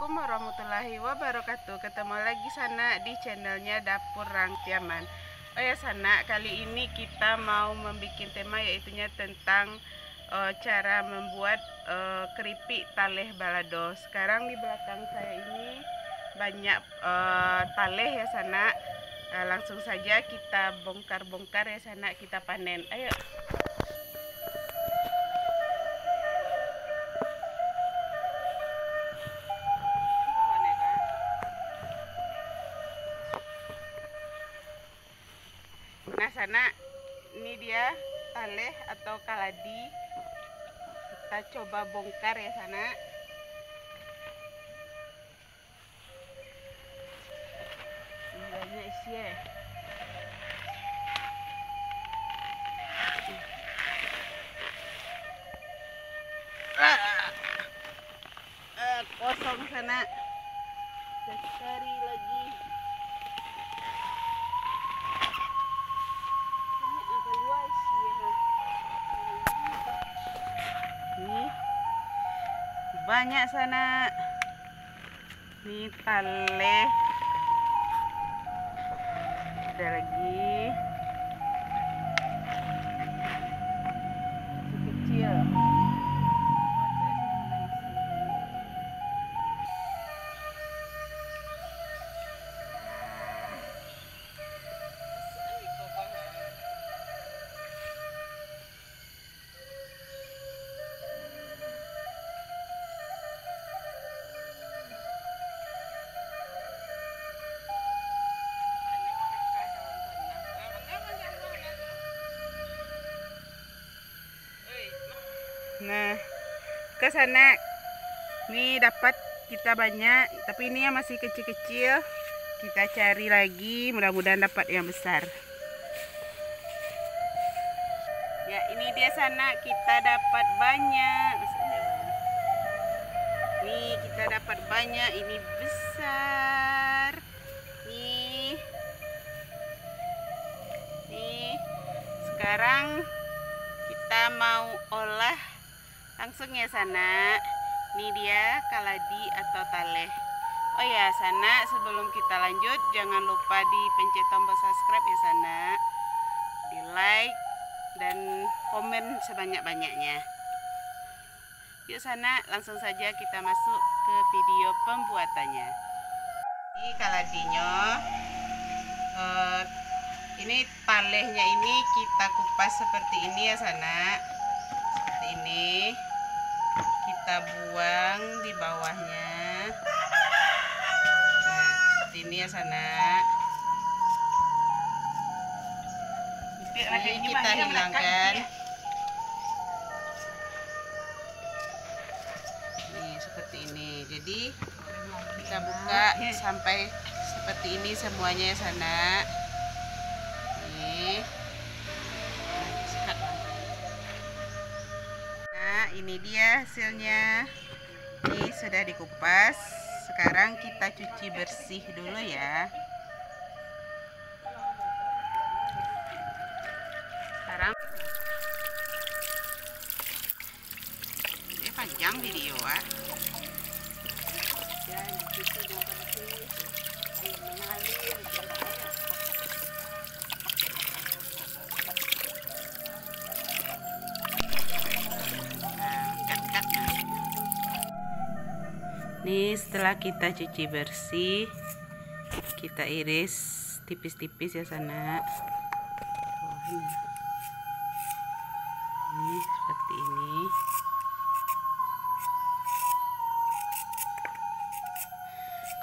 Assalamualaikum warahmatullahi wabarakatuh. Ketemu lagi Sana di channelnya Dapur Rangtiaman. Oh ya Sana, kali ini kita mau membuat tema yaitunya tentang cara membuat keripik taleh balado. Sekarang di belakang saya ini banyak taleh ya Sana. Langsung saja kita bongkar-bongkar ya Sana, kita panen. Ayo. Nah Sana, ini dia taleh atau kaladi. Kita coba bongkar ya Sana. Banyak isi ya. Kosong Sana. Kita cari lagi. Nih banyak Sana, nih taleh, ada lagi kecil. Nah, ke sana nih dapat kita banyak, tapi ini yang masih kecil-kecil. Kita cari lagi, mudah-mudahan dapat yang besar. Ya, ini dia Sana, kita dapat banyak. Nih, kita dapat banyak, ini besar. Nih. Nih. Sekarang kita mau olah langsung ya Sana. Ini dia kaladi atau taleh. Oh ya Sana, sebelum kita lanjut jangan lupa dipencet tombol subscribe ya Sana, di like dan komen sebanyak-banyaknya. Yuk Sana, langsung saja kita masuk ke video pembuatannya. Ini kaladinya, ini talehnya ini kita kupas seperti ini ya Sana. Seperti ini. Kita buang di bawahnya. Nah, seperti ini ya Sana. Ini kita hilangkan. Nih seperti ini. Jadi kita buka sampai seperti ini semuanya ya Sana. Nih. Nah, ini dia hasilnya. Ini sudah dikupas. Sekarang kita cuci bersih dulu ya. Sekarang ini panjang video ah. Nih setelah kita cuci bersih, kita iris tipis-tipis ya Sana. Ini seperti ini.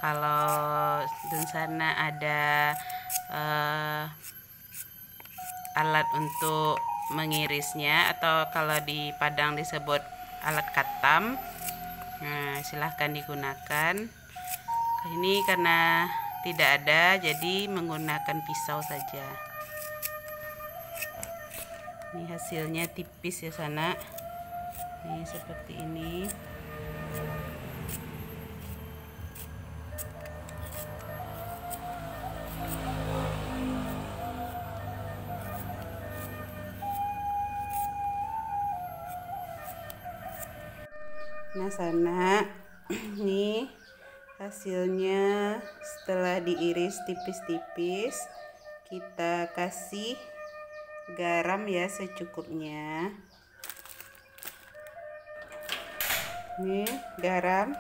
Kalau di sana ada alat untuk mengirisnya, atau kalau di Padang disebut alat katam, nah silahkan digunakan. Ini karena tidak ada, jadi menggunakan pisau saja. Ini hasilnya tipis ya Sana. Ini seperti ini. Nah Sana, nih hasilnya setelah diiris tipis-tipis. Kita kasih garam ya secukupnya. Ini garam,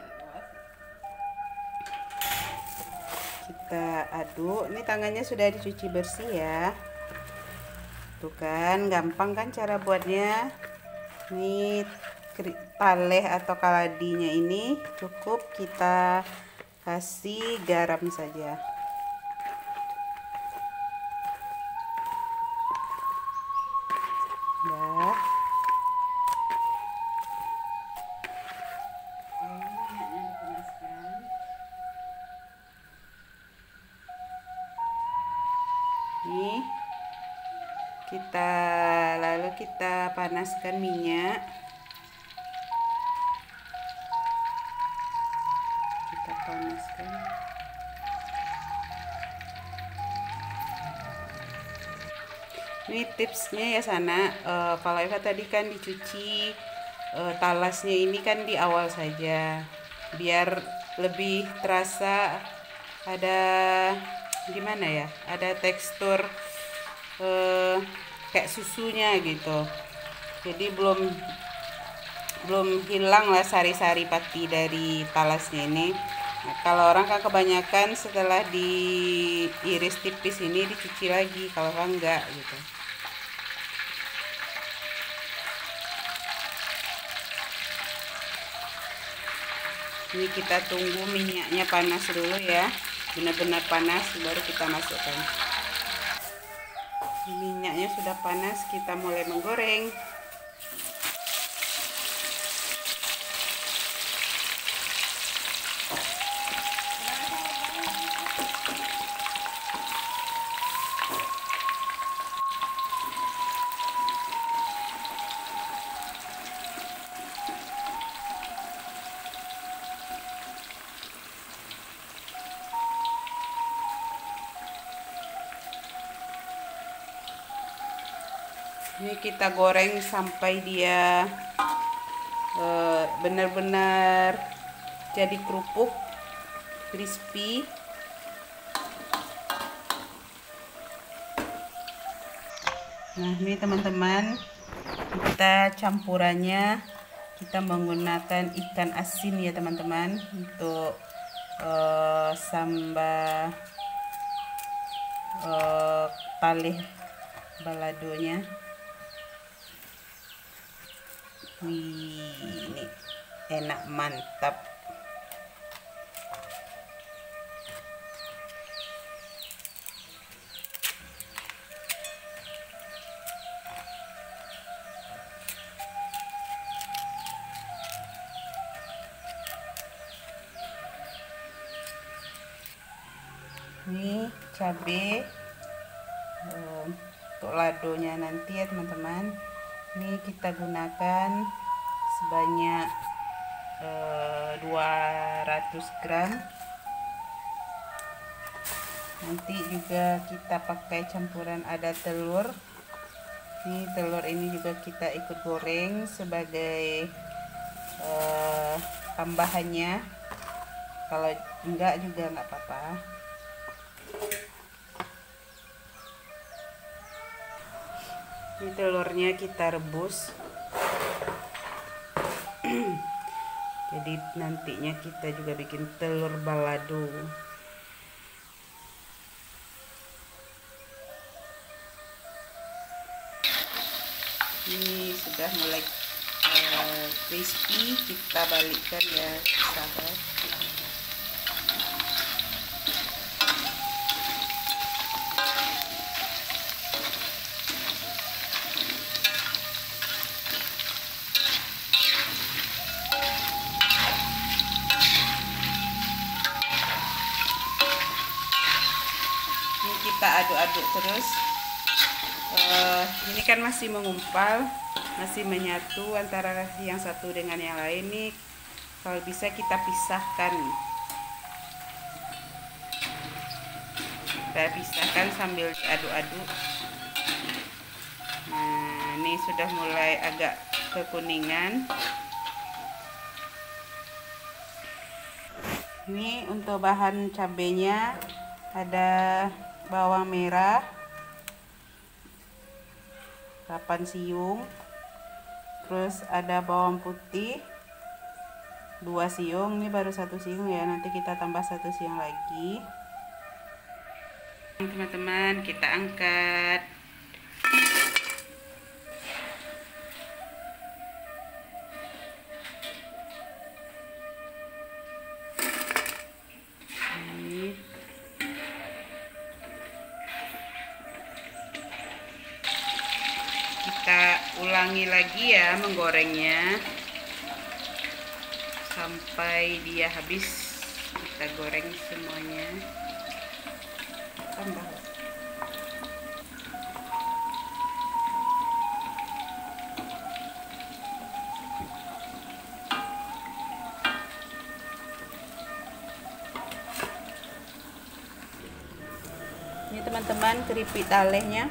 kita aduk. Ini tangannya sudah dicuci bersih ya. Tuh kan, gampang kan cara buatnya. Ini taleh atau kaladinya ini cukup kita kasih garam saja. Nah, ini lalu kita panaskan minyak. Kita panaskan. Ini tipsnya ya Sana, kalau Eva tadi kan dicuci talasnya ini kan di awal saja, biar lebih terasa ada gimana ya, ada tekstur kayak susunya gitu. Jadi belum hilang lah sari-sari pati dari talasnya ini. Nah, kalau orang kan kebanyakan setelah diiris tipis ini dicuci lagi, kalau kan enggak gitu. Ini kita tunggu minyaknya panas dulu ya, benar-benar panas baru kita masukkan. Minyaknya sudah panas, kita mulai menggoreng. Ini kita goreng sampai dia benar-benar jadi kerupuk, crispy. Nah ini teman-teman, kita campurannya kita menggunakan ikan asin ya teman-teman untuk sambal taleh baladonya. Wih, ini enak, mantap. Ini cabai untuk ladonya nanti ya teman-teman. Ini kita gunakan sebanyak 200 gram. Nanti juga kita pakai campuran, ada telur. Ini telur ini juga kita ikut goreng sebagai tambahannya. Kalau enggak juga enggak apa-apa. Ini telurnya kita rebus. Jadi nantinya kita juga bikin telur balado. Ini sudah mulai crispy, kita balikkan ya sahabat. Kita aduk-aduk terus. Ini kan masih mengumpal, masih menyatu antara yang satu dengan yang lain nih. Kalau bisa kita pisahkan. Kita pisahkan sambil diaduk-aduk. Nah, ini sudah mulai agak kekuningan. Ini untuk bahan cabenya ada bawang merah 8 siung, terus ada bawang putih 2 siung. Ini baru 1 siung ya, nanti kita tambah 1 siung lagi. Teman-teman, kita angkat. Kita ulangi lagi ya menggorengnya sampai dia habis. Kita goreng semuanya. Tambah. Ini teman-teman keripik talehnya.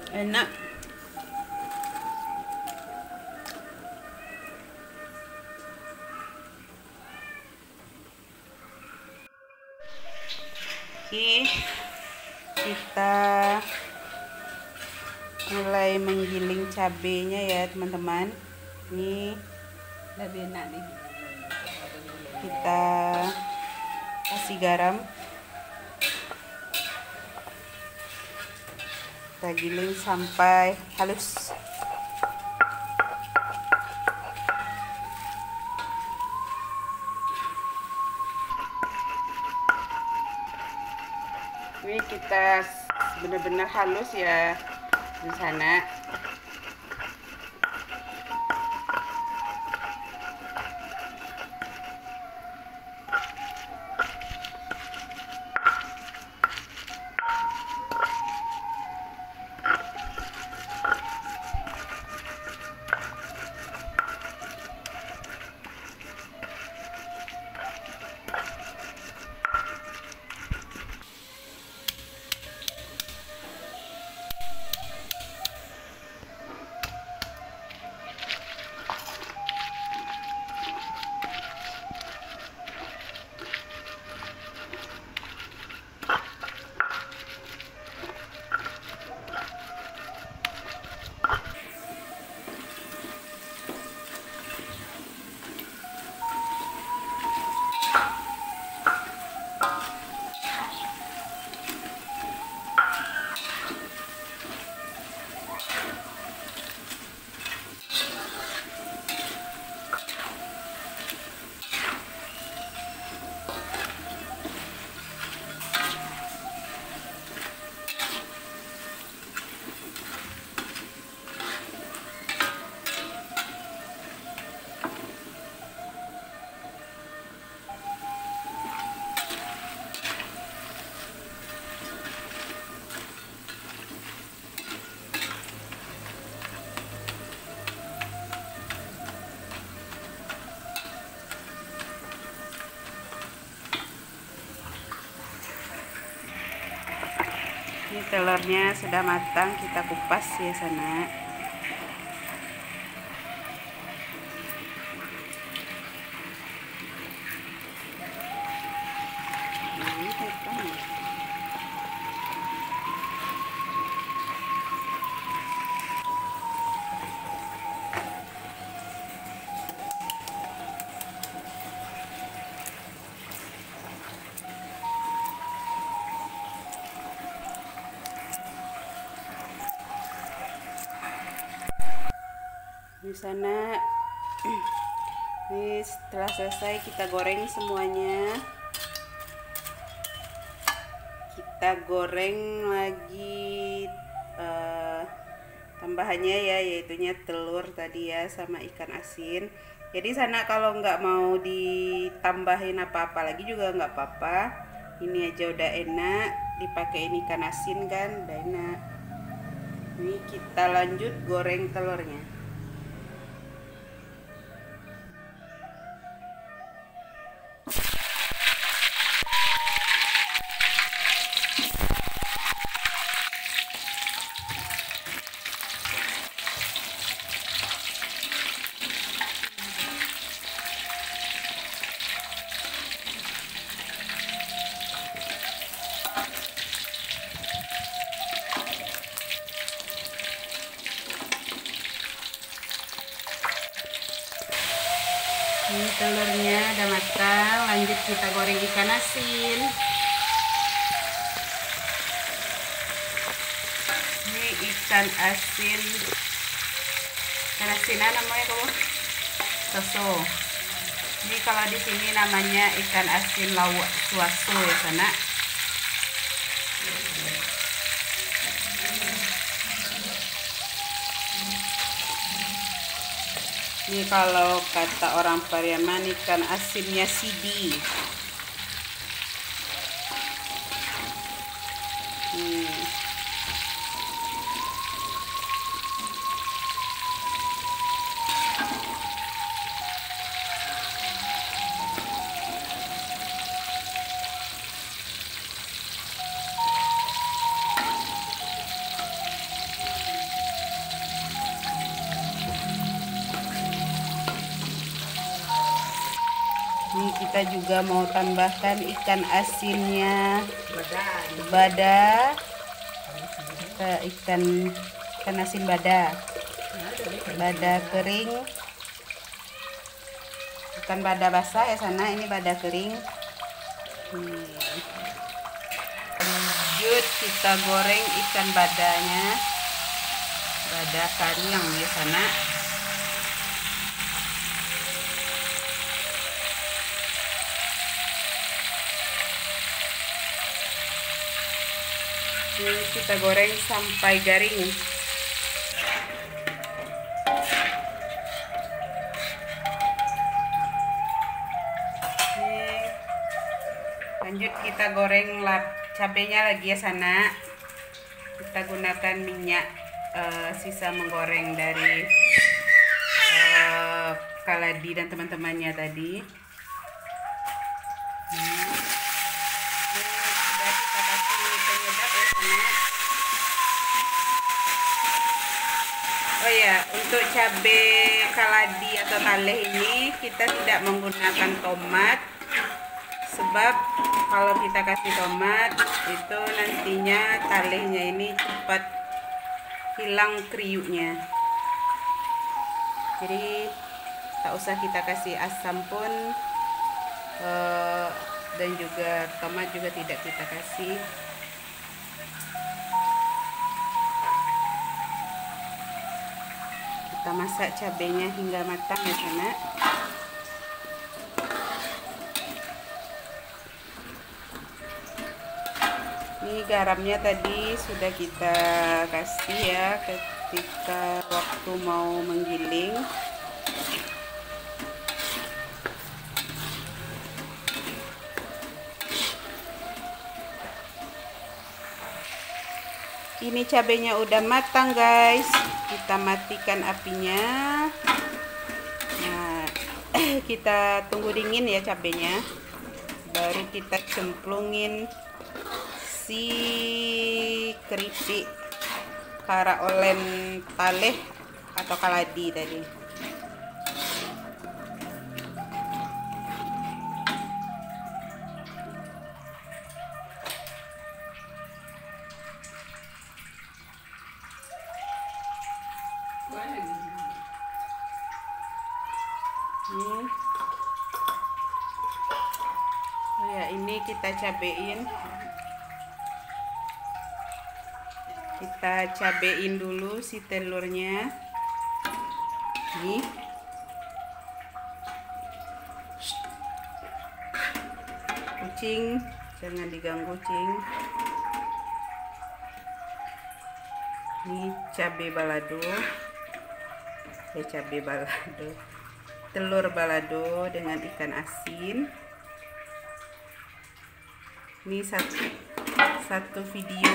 Enak. Oke, kita mulai menggiling cabenya ya teman-teman. Ini lebih enak nih. Kita kasih garam. Kita giling sampai halus. Ini kita benar-benar halus ya di sana. Ini telurnya sudah matang, kita kupas ya sana. Di sana ini setelah selesai kita goreng semuanya. Kita goreng lagi tambahannya ya, yaitunya telur tadi ya sama ikan asin. Jadi sana kalau nggak mau ditambahin apa-apa lagi juga nggak apa-apa. Ini aja udah enak, dipakein ikan asin kan udah enak. Ini kita lanjut goreng telurnya. telurnya udah matang, lanjut kita goreng ikan asin. Ini ikan asin namanya kamu soso. Ini kalau di sini namanya ikan asin lawak suaso ya sana. Ini kalau kata orang Pariaman ikan asinnya sidi. Ini kita juga mau tambahkan ikan asinnya bada, ikan asin bada kering, bukan bada basah ya sana, ini bada kering. Lanjut kita goreng ikan badanya, bada kari yang ya sana. Ini kita goreng sampai garing. Lanjut kita goreng cabenya lagi ya sana. Kita gunakan minyak sisa menggoreng dari Kaladi dan teman-temannya tadi. Oh ya, untuk cabai kaladi atau taleh ini kita tidak menggunakan tomat, sebab kalau kita kasih tomat itu nantinya talehnya ini cepat hilang kriuknya. Jadi tak usah kita kasih asam pun, dan juga tomat juga tidak kita kasih. Kita masak cabenya hingga matang ya sana. Ini garamnya tadi sudah kita kasih ya ketika waktu mau menggiling. Ini cabenya udah matang guys, kita matikan apinya. Nah, kita tunggu dingin ya cabenya, baru kita cemplungin si keripik kara olen taleh atau kaladi tadi. Ya, ini kita cabein. Kita cabein dulu si telurnya. Nih. Kucing, jangan diganggu, kucing. Ini cabai balado. Cabai balado. Telur balado dengan ikan asin. Ini satu video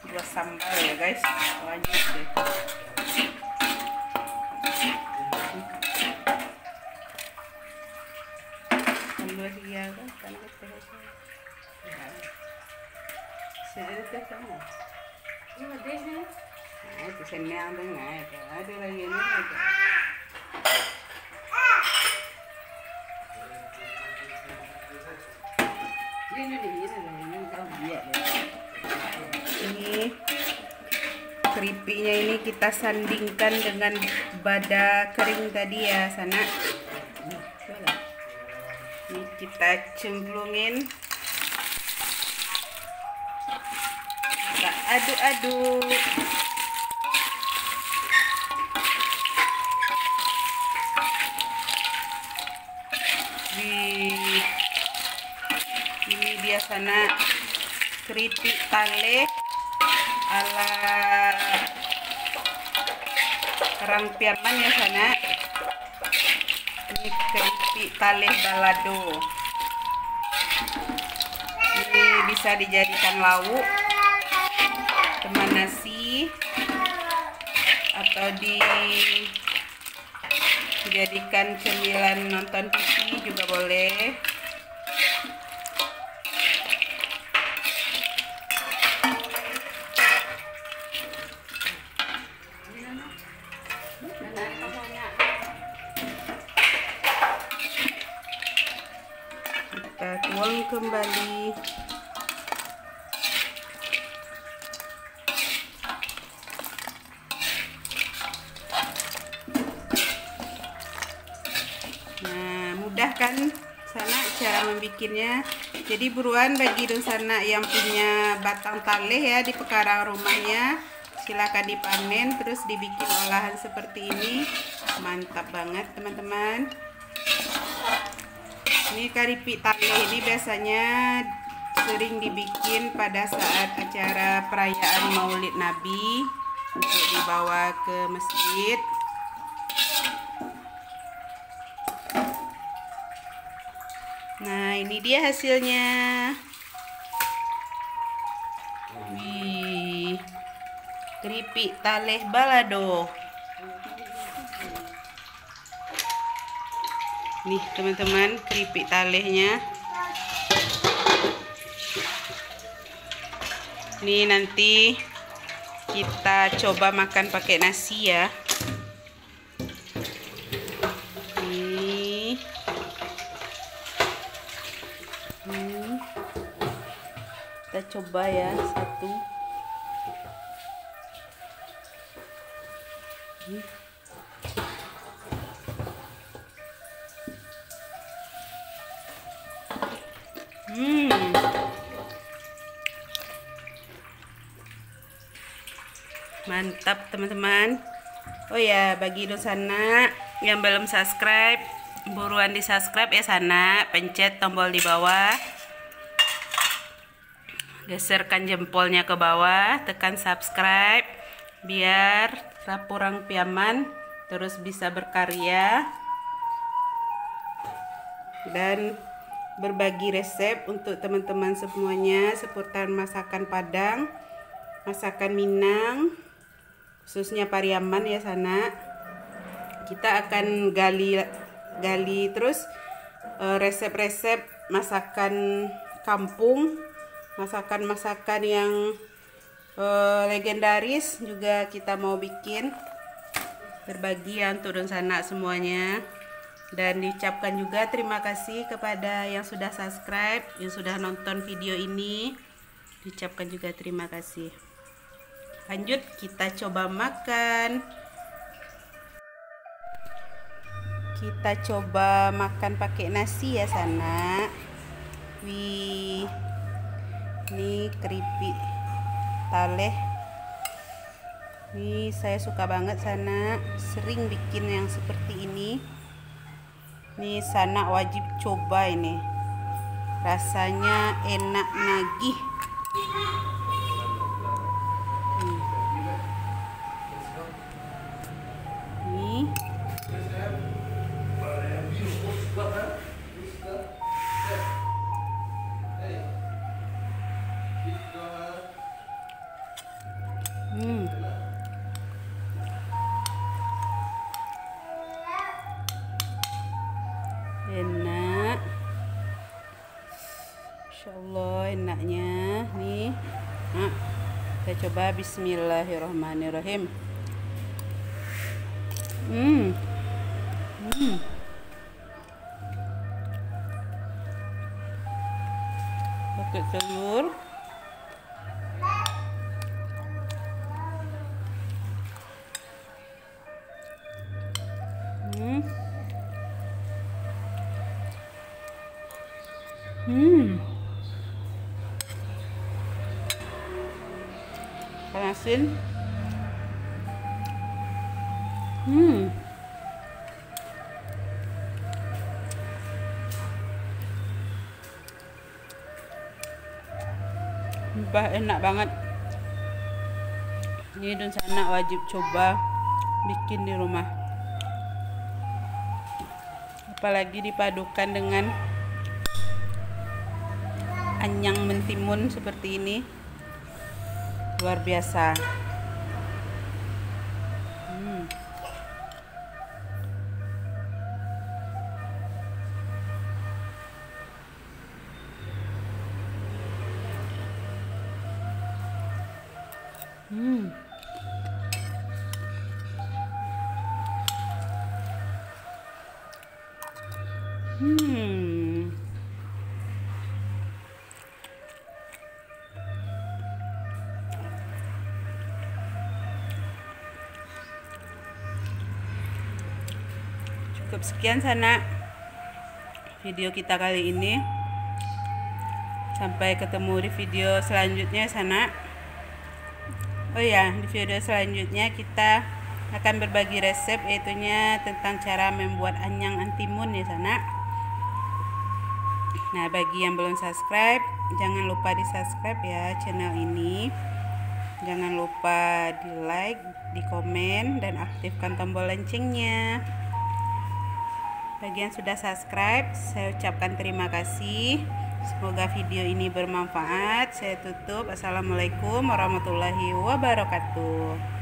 buat sambal ya guys, banyak deh. Telur ya kan, kalau terus saya teh kamu. Ini deh nih. Nah, itu senang deh nggak ada lagi ini. Ini keripiknya ini kita sandingkan dengan bada kering tadi ya Sana. Ini kita cemplungin, kita aduk-aduk. Ini dia Sana keripik tale ala Rangpiaman ya Sana. Ini keripik tale balado. Ini bisa dijadikan lauk teman nasi atau dijadikan cemilan nonton TV juga boleh. Kita tuang kembali. Nah, mudah kan Sana cara membikinnya. Jadi buruan bagi dong Sana yang punya batang taleh ya di pekarangan rumahnya, silakan dipanen terus dibikin olahan seperti ini. Mantap banget teman-teman. Ini keripik taleh ini biasanya sering dibikin pada saat acara perayaan Maulid Nabi untuk dibawa ke masjid. Nah, ini dia hasilnya. Wih, keripik taleh balado. Nih teman-teman, keripik talehnya. Ini nanti kita coba makan pakai nasi ya. Nih. Kita coba ya satu. Mantap teman-teman. Oh ya, bagi Sana yang belum subscribe, buruan di subscribe ya Sana. Pencet tombol di bawah, geserkan jempolnya ke bawah, tekan subscribe biar Rapor Rangpiaman terus bisa berkarya dan berbagi resep untuk teman-teman semuanya seputar masakan Padang, masakan Minang, khususnya Pariaman ya Sana. Kita akan gali terus resep-resep masakan kampung, masakan-masakan yang legendaris juga kita mau bikin, berbagi ya untuk Sana semuanya. Dan diucapkan juga terima kasih kepada yang sudah subscribe, yang sudah nonton video ini. Diucapkan juga terima kasih. Lanjut kita coba makan. Kita coba makan pakai nasi ya Sana. Wih, ini keripik taleh. Ini saya suka banget Sana, sering bikin yang seperti ini. Nih Sana wajib coba ini, rasanya enak nagih. Nih enak, Masya Allah enaknya nih. Nah, kita coba bismillahirrahmanirrahim. Pakai telur. Panasin. Enak banget. Ini dan Sana wajib coba bikin di rumah. Apalagi dipadukan dengan anyang mentimun seperti ini, luar biasa. Cukup sekian Sana video kita kali ini. Sampai ketemu di video selanjutnya Sana. Oh ya, di video selanjutnya kita akan berbagi resep, yaitunya tentang cara membuat anyang antimun ya Sana. Nah, bagi yang belum subscribe, jangan lupa di subscribe ya channel ini. Jangan lupa di like, di komen, dan aktifkan tombol loncengnya. Bagi yang sudah subscribe, saya ucapkan terima kasih. Semoga video ini bermanfaat. Saya tutup. Assalamualaikum warahmatullahi wabarakatuh.